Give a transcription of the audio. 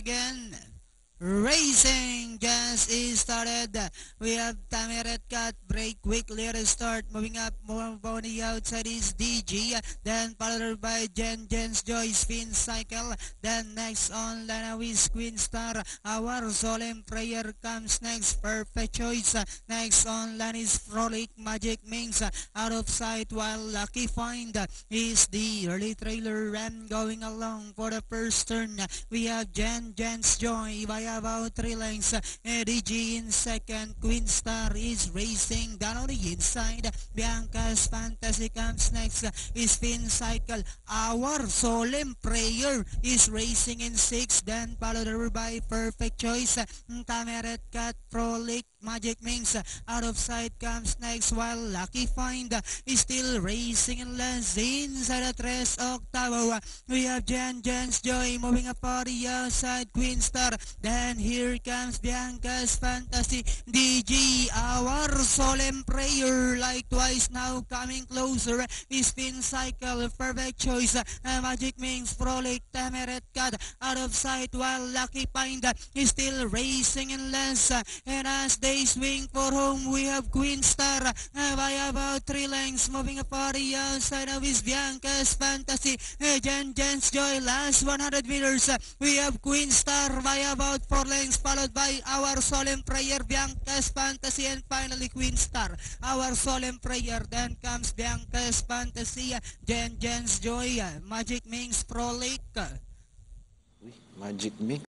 again. Racing just is started. We have Tammy Redcat break quickly at the start. Moving up, moving on the outside is DG. Then followed by Jen's Joy spin cycle. Then next on Lana is Queen Star. Our solemn prayer comes next. Perfect choice. Next on Lana's Frolic Magic Mings. Out of sight while Lucky Find is the early trailer ram going along for the first turn. We have Jen's Joy by about 3 lengths. DG in second. Queen Star is racing down on the inside. Bianca's Fantasy comes next. Spin cycle. Our solemn prayer is racing in 6. Then followed by Perfect Choice. Tameret Cat Frolic Magic Mings. Out of sight comes next while Lucky Find is still racing in last inside the 3 octavo. We have Jen's Joy moving up for the outside. Queen Star. Then here comes Bianca's Fantasy. DG, our solemn prayer, like twice now coming closer. Spin cycle, Perfect Choice, Magic Mings, Frolic, Tameret Cat, out of sight while Lucky Find is still racing in last. And as they swing for home, we have Queen Star by about 3 lengths, moving up for the outside of his Bianca's Fantasy. Jen's Joy, last 100 meters. We have Queen Star by about 4 lengths, followed by Our Solemn Prayer, Bianca's Fantasy, and finally Queen Star. Our Solemn Prayer, then comes Bianca's Fantasy, Jen's Joy, Magic Mings, Frolic. Magic Mix.